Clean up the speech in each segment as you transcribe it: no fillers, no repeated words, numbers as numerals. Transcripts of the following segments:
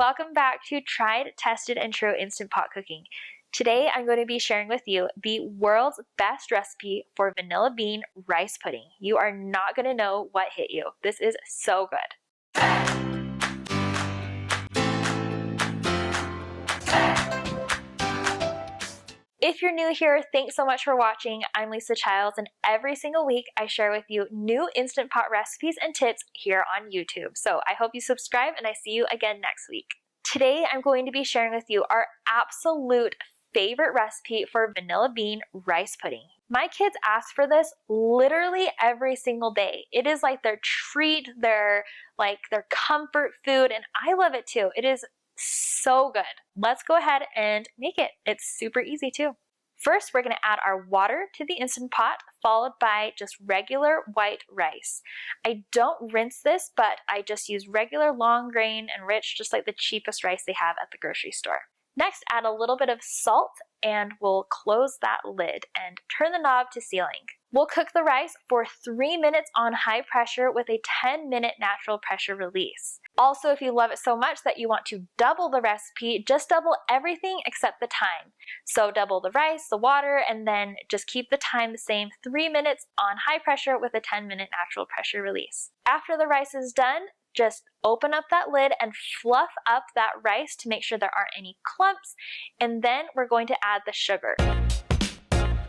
welcome back to Tried, Tested, and True Instant Pot Cooking. Today I'm going to be sharing with you the world's best recipe for vanilla bean rice pudding. You are not going to know what hit you. This is so good. If you're new here, thanks so much for watching. I'm Lisa Childs, and every single week I share with you new Instant Pot recipes and tips here on YouTube. So I hope you subscribe, and I see you again next week. Today I'm going to be sharing with you our absolute favorite recipe for vanilla bean rice pudding. My kids ask for this literally every single day. It is like their treat, their comfort food, and I love it too. It is so good. Let's go ahead and make it. It's super easy too. First, we're going to add our water to the Instant Pot, followed by just regular white rice. I don't rinse this, but I just use regular long grain and rich, just like the cheapest rice they have at the grocery store. Next, add a little bit of salt and we'll close that lid and turn the knob to sealing. We'll cook the rice for 3 minutes on high pressure with a 10-minute natural pressure release. Also, if you love it so much that you want to double the recipe, just double everything except the time. So double the rice, the water, and then just keep the time the same, 3 minutes on high pressure with a 10-minute natural pressure release. After the rice is done, just open up that lid and fluff up that rice to make sure there aren't any clumps, and then we're going to add the sugar.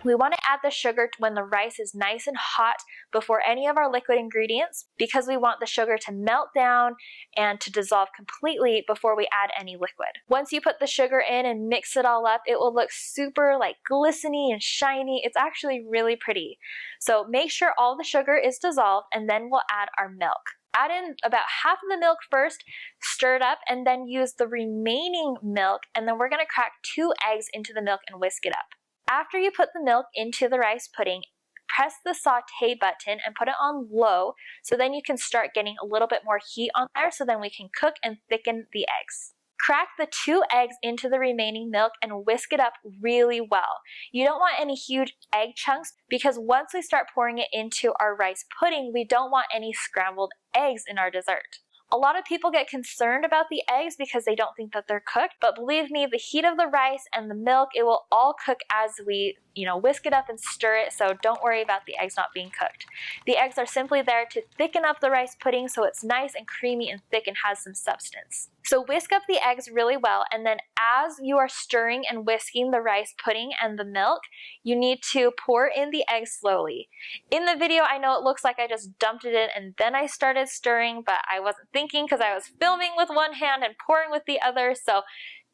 We want to add the sugar when the rice is nice and hot before any of our liquid ingredients, because we want the sugar to melt down and to dissolve completely before we add any liquid. Once you put the sugar in and mix it all up, it will look super glistening and shiny. It's actually really pretty. So make sure all the sugar is dissolved, and then we'll add our milk. Add in about half of the milk first, stir it up, and then use the remaining milk, and then we're going to crack 2 eggs into the milk and whisk it up. After you put the milk into the rice pudding, press the saute button and put it on low, so then you can start getting a little bit more heat on there, so then we can cook and thicken the eggs. Crack the 2 eggs into the remaining milk and whisk it up really well. You don't want any huge egg chunks, because once we start pouring it into our rice pudding, we don't want any scrambled eggs in our dessert. A lot of people get concerned about the eggs because they don't think that they're cooked, but believe me, the heat of the rice and the milk, it will all cook as we whisk it up and stir it, so don't worry about the eggs not being cooked. The eggs are simply there to thicken up the rice pudding so it's nice and creamy and thick and has some substance. So whisk up the eggs really well, and then as you are stirring and whisking the rice pudding and the milk, you need to pour in the eggs slowly. In the video, I know it looks like I just dumped it in and then I started stirring, but I wasn't thinking because I was filming with one hand and pouring with the other, so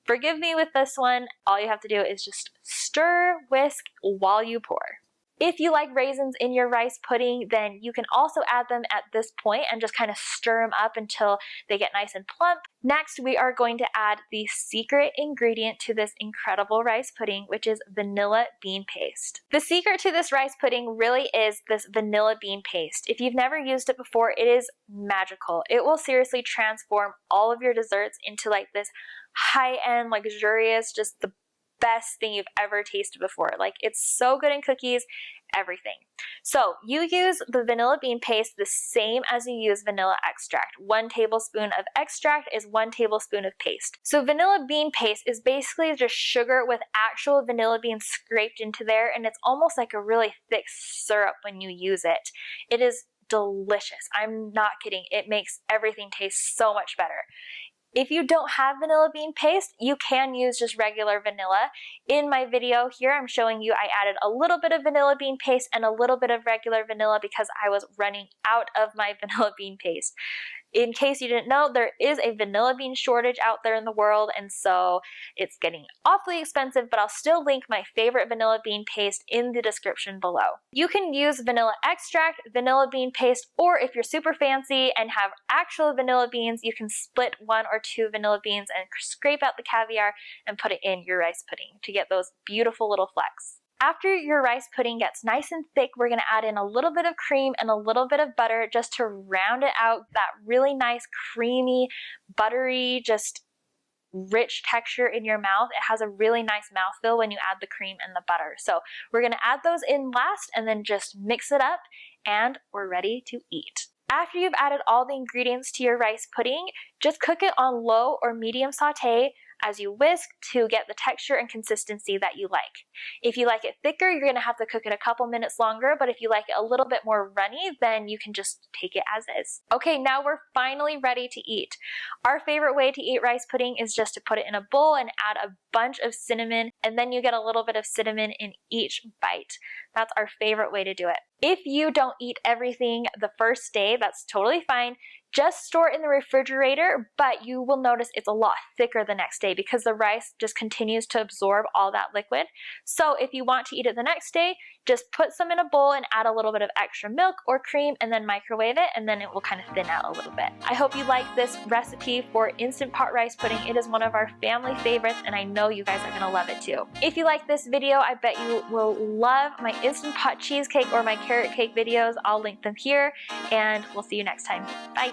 forgive me with this one. All you have to do is just stir, whisk while you pour. If you like raisins in your rice pudding, then you can also add them at this point and just kind of stir them up until they get nice and plump. Next, we are going to add the secret ingredient to this incredible rice pudding, which is vanilla bean paste. The secret to this rice pudding really is this vanilla bean paste. If you've never used it before, it is magical. It will seriously transform all of your desserts into this high-end, luxurious, just the best thing you've ever tasted before. It's so good in cookies, everything. So you use the vanilla bean paste the same as you use vanilla extract. 1 tablespoon of extract is 1 tablespoon of paste. So vanilla bean paste is basically just sugar with actual vanilla beans scraped into there, and it's almost like a really thick syrup when you use it. It is delicious. I'm not kidding. It makes everything taste so much better. If you don't have vanilla bean paste, you can use just regular vanilla. In my video here, I'm showing you I added a little bit of vanilla bean paste and a little bit of regular vanilla because I was running out of my vanilla bean paste. In case you didn't know, there is a vanilla bean shortage out there in the world, and so it's getting awfully expensive, but I'll still link my favorite vanilla bean paste in the description below. You can use vanilla extract, vanilla bean paste, or if you're super fancy and have actual vanilla beans, you can split 1 or 2 vanilla beans and scrape out the caviar and put it in your rice pudding to get those beautiful little flecks. After your rice pudding gets nice and thick, we're going to add in a little bit of cream and a little bit of butter just to round it out, that really nice, creamy, buttery, just rich texture in your mouth. It has a really nice mouthfeel when you add the cream and the butter. So we're going to add those in last and then just mix it up, and we're ready to eat. After you've added all the ingredients to your rice pudding, just cook it on low or medium saute as you whisk to get the texture and consistency that you like. If you like it thicker, you're going to have to cook it a couple minutes longer, but if you like it a little bit more runny, then you can just take it as is. Okay, now we're finally ready to eat. Our favorite way to eat rice pudding is just to put it in a bowl and add a bunch of cinnamon, and then you get a little bit of cinnamon in each bite. That's our favorite way to do it. If you don't eat everything the first day, that's totally fine. Just store it in the refrigerator, but you will notice it's a lot thicker the next day because the rice just continues to absorb all that liquid. So if you want to eat it the next day, just put some in a bowl and add a little bit of extra milk or cream and then microwave it, and then it will kind of thin out a little bit. I hope you like this recipe for Instant Pot rice pudding. It is one of our family favorites, and I know you guys are gonna love it too. If you like this video, I bet you will love my Instant Pot cheesecake or my carrot cake videos. I'll link them here, and we'll see you next time. Bye.